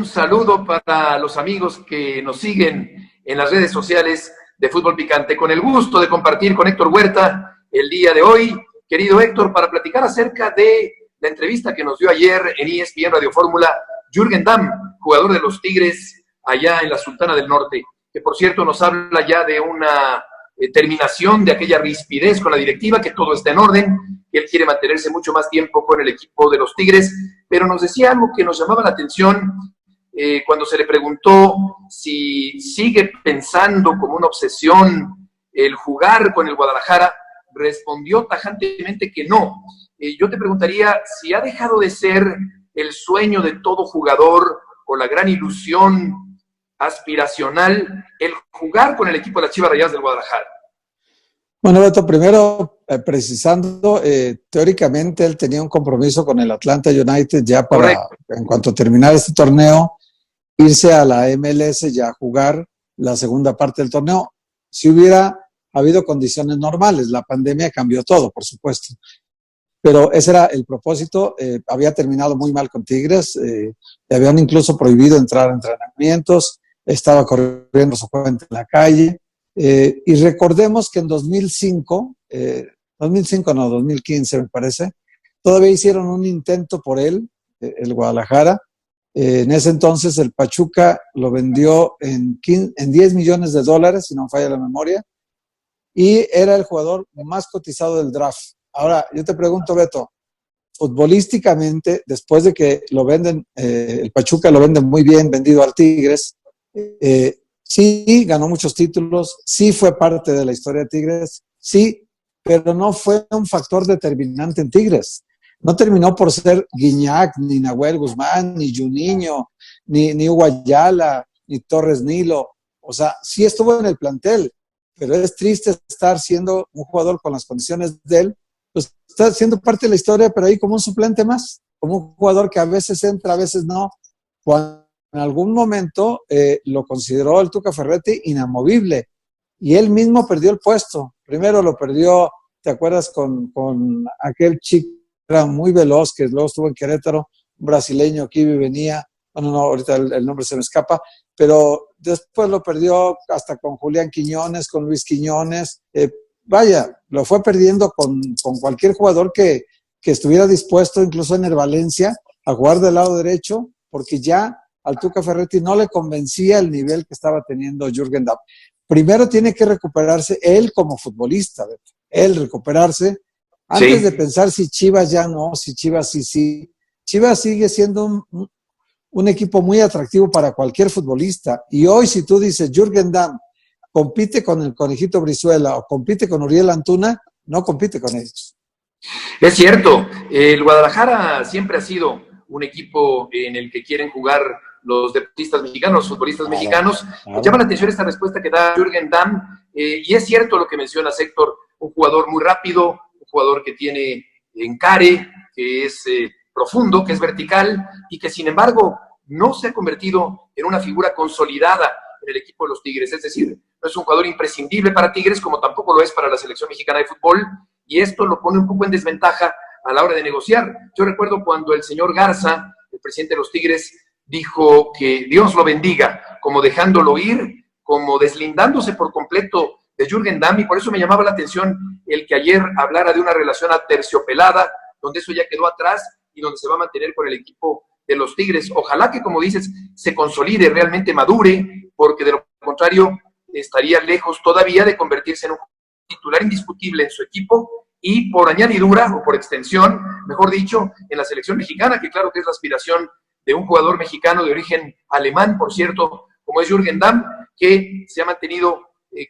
saludo para los amigos que nos siguen en las redes sociales de Fútbol Picante. Con el gusto de compartir con Héctor Huerta el día de hoy, querido Héctor, para platicar acerca de la entrevista que nos dio ayer en ESPN Radio Fórmula Jürgen Damm, jugador de los Tigres allá en la Sultana del Norte, que por cierto nos habla ya de una terminación de aquella rispidez con la directiva, que todo está en orden, que él quiere mantenerse mucho más tiempo con el equipo de los Tigres, pero nos decía algo que nos llamaba la atención cuando se le preguntó si sigue pensando como una obsesión el jugar con el Guadalajara. Respondió tajantemente que no. Yo te preguntaría si ha dejado de ser el sueño de todo jugador o la gran ilusión aspiracional el jugar con el equipo de las Chivas Rayadas del Guadalajara. Bueno, Beto, primero precisando, teóricamente él tenía un compromiso con el Atlanta United ya para, correcto, en cuanto terminar este torneo, irse a la MLS ya a jugar la segunda parte del torneo. Si hubiera habido condiciones normales, la pandemia cambió todo, por supuesto. Pero ese era el propósito. Había terminado muy mal con Tigres, le habían incluso prohibido entrar a entrenamientos, estaba corriendo su cuenta en la calle. Y recordemos que en 2015 me parece, todavía hicieron un intento por él, el Guadalajara. En ese entonces el Pachuca lo vendió en $10 millones, si no me falla la memoria, y era el jugador más cotizado del draft. Ahora, yo te pregunto, Beto, futbolísticamente, después de que lo venden, el Pachuca lo vende muy bien, vendido al Tigres, sí ganó muchos títulos, sí fue parte de la historia de Tigres, sí, pero no fue un factor determinante en Tigres. No terminó por ser Guiñac, ni Nahuel Guzmán, ni Juninho, ni Hugo Ayala, ni Torres Nilo. O sea, sí estuvo en el plantel, pero es triste estar siendo un jugador con las condiciones de él, pues está siendo parte de la historia, pero ahí como un suplente más, como un jugador que a veces entra, a veces no. Cuando en algún momento lo consideró el Tuca Ferretti inamovible, y él mismo perdió el puesto. Primero lo perdió, ¿te acuerdas? Con aquel chico que era muy veloz, que luego estuvo en Querétaro, un brasileño que iba y venía. Bueno, no, ahorita el nombre se me escapa, pero después lo perdió hasta con Julián Quiñones, con Luis Quiñones. Vaya, lo fue perdiendo con cualquier jugador que estuviera dispuesto, incluso en el Valencia, a jugar del lado derecho, porque ya al Tuca Ferretti no le convencía el nivel que estaba teniendo Jürgen Damm. Primero tiene que recuperarse él como futbolista, él recuperarse, antes de pensar si Chivas ya no, si Chivas sí. Chivas sigue siendo un equipo muy atractivo para cualquier futbolista, y hoy si tú dices Jürgen Damm compite con el Conejito Brizuela o compite con Uriel Antuna, no compite con ellos. Es cierto, el Guadalajara siempre ha sido un equipo en el que quieren jugar los deportistas mexicanos, los futbolistas mexicanos. Claro. Llama la atención esta respuesta que da Jürgen Damm, y es cierto lo que mencionas, Héctor, un jugador muy rápido, un jugador que tiene encare, que es profundo, que es vertical, y que sin embargo no se ha convertido en una figura consolidada en el equipo de los Tigres. Es decir, no es un jugador imprescindible para Tigres, como tampoco lo es para la selección mexicana de fútbol, y esto lo pone un poco en desventaja a la hora de negociar. Yo recuerdo cuando el señor Garza, el presidente de los Tigres, dijo que Dios lo bendiga, como dejándolo ir, como deslindándose por completo de Jürgen Damm, y por eso me llamaba la atención el que ayer hablara de una relación aterciopelada, donde eso ya quedó atrás y donde se va a mantener con el equipo de los Tigres. Ojalá que, como dices, se consolide, realmente madure, porque de lo contrario estaría lejos todavía de convertirse en un titular indiscutible en su equipo, y por añadidura, o por extensión, mejor dicho, en la selección mexicana, que claro que es la aspiración de un jugador mexicano de origen alemán, por cierto, como es Jürgen Damm, que se ha mantenido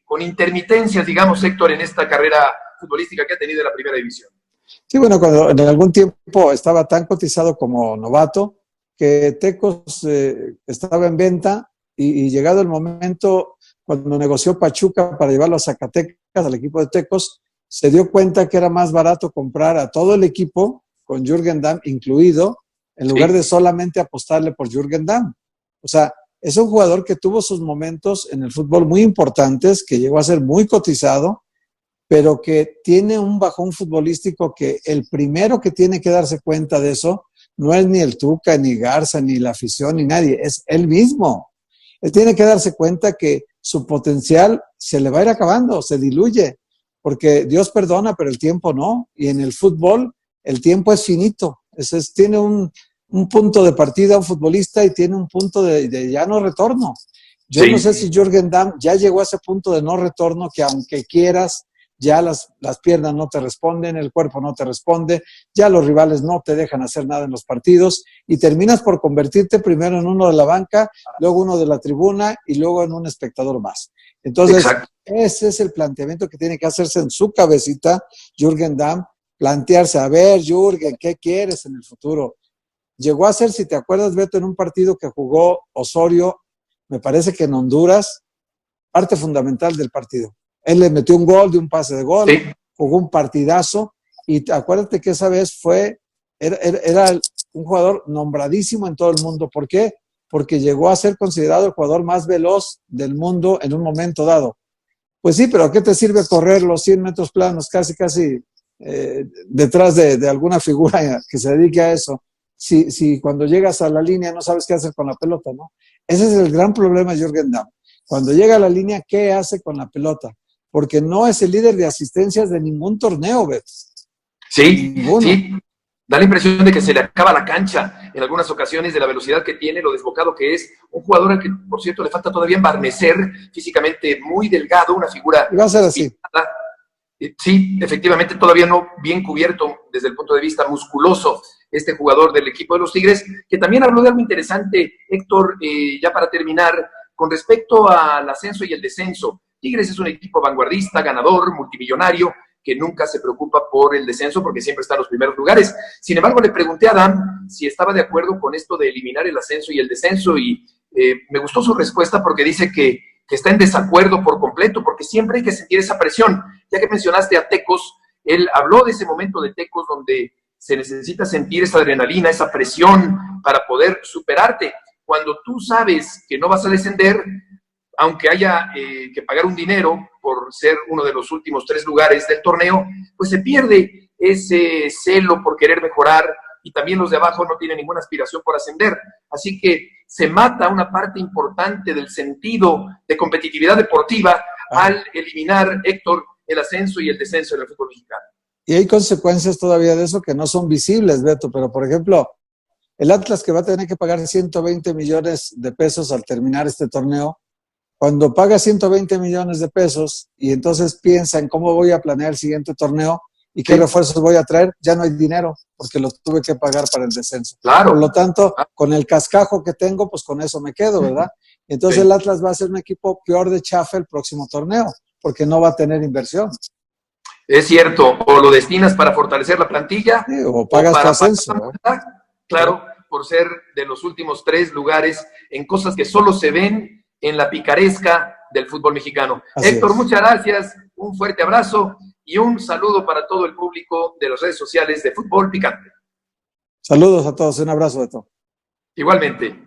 con intermitencias, digamos, Héctor, en esta carrera futbolística que ha tenido en la primera división. Sí, bueno, cuando en algún tiempo estaba tan cotizado como novato, que Tecos estaba en venta, y llegado el momento, cuando negoció Pachuca para llevarlo a Zacatecas, al equipo de Tecos, se dio cuenta que era más barato comprar a todo el equipo, con Jürgen Damm incluido, en lugar de solamente apostarle por Jürgen Damm. O sea, es un jugador que tuvo sus momentos en el fútbol muy importantes, que llegó a ser muy cotizado, pero que tiene un bajón futbolístico que el primero que tiene que darse cuenta de eso no es ni el Tuca, ni Garza, ni la afición, ni nadie, es él mismo. Él tiene que darse cuenta que su potencial se le va a ir acabando, se diluye, porque Dios perdona, pero el tiempo no. Y en el fútbol, el tiempo es finito. Tiene un punto de partida un futbolista y tiene un punto de ya no retorno. Yo no sé si Jürgen Damm ya llegó a ese punto de no retorno que aunque quieras, ya las piernas no te responden, el cuerpo no te responde, ya los rivales no te dejan hacer nada en los partidos y terminas por convertirte primero en uno de la banca, luego uno de la tribuna y luego en un espectador más. Entonces, ese es el planteamiento que tiene que hacerse en su cabecita Jürgen Damm, plantearse, a ver, Jürgen, ¿qué quieres en el futuro? Llegó a ser, si te acuerdas, Beto, en un partido que jugó Osorio, me parece que en Honduras, parte fundamental del partido. Él le metió un gol de un pase de gol, jugó un partidazo, y acuérdate que esa vez era un jugador nombradísimo en todo el mundo. ¿Por qué? Porque llegó a ser considerado el jugador más veloz del mundo en un momento dado. Pues sí, pero ¿a qué te sirve correr los 100 metros planos casi detrás de alguna figura que se dedique a eso? Si cuando llegas a la línea no sabes qué hacer con la pelota, ¿no? Ese es el gran problema de Jürgen Damm. Cuando llega a la línea, ¿qué hace con la pelota? Porque no es el líder de asistencias de ningún torneo, Beto. Sí, sí. Da la impresión de que se le acaba la cancha en algunas ocasiones de la velocidad que tiene, lo desbocado que es. Un jugador al que, por cierto, le falta todavía embarnecer, físicamente muy delgado, una figura... Y va a ser así. Sí, efectivamente, todavía no bien cubierto desde el punto de vista musculoso este jugador del equipo de los Tigres, que también habló de algo interesante, Héctor, ya para terminar, con respecto al ascenso y el descenso. Tigres es un equipo vanguardista, ganador, multimillonario, que nunca se preocupa por el descenso porque siempre está en los primeros lugares. Sin embargo, le pregunté a Adam si estaba de acuerdo con esto de eliminar el ascenso y el descenso y me gustó su respuesta porque dice que está en desacuerdo por completo, porque siempre hay que sentir esa presión. Ya que mencionaste a Tecos, él habló de ese momento de Tecos donde se necesita sentir esa adrenalina, esa presión para poder superarte. Cuando tú sabes que no vas a descender, aunque haya que pagar un dinero por ser uno de los últimos 3 lugares del torneo, pues se pierde ese celo por querer mejorar y también los de abajo no tienen ninguna aspiración por ascender. Así que se mata una parte importante del sentido de competitividad deportiva al eliminar, Héctor, el ascenso y el descenso en el fútbol mexicano. Y hay consecuencias todavía de eso que no son visibles, Beto, pero por ejemplo, el Atlas que va a tener que pagar 120 millones de pesos al terminar este torneo, cuando paga 120 millones de pesos y entonces piensa en cómo voy a planear el siguiente torneo y qué refuerzos voy a traer, ya no hay dinero porque los tuve que pagar para el descenso. Claro. Por lo tanto, con el cascajo que tengo, pues con eso me quedo, ¿verdad? Entonces el Atlas va a ser un equipo peor de chafa el próximo torneo porque no va a tener inversión. Es cierto, o lo destinas para fortalecer la plantilla. Sí, o pagas tu ascenso. Claro, por ser de los últimos 3 lugares en cosas que solo se ven en la picaresca del fútbol mexicano. Así Héctor, es. muchas gracias, un fuerte abrazo y un saludo para todo el público de las redes sociales de Fútbol Picante. Saludos a todos, un abrazo, Beto. Igualmente.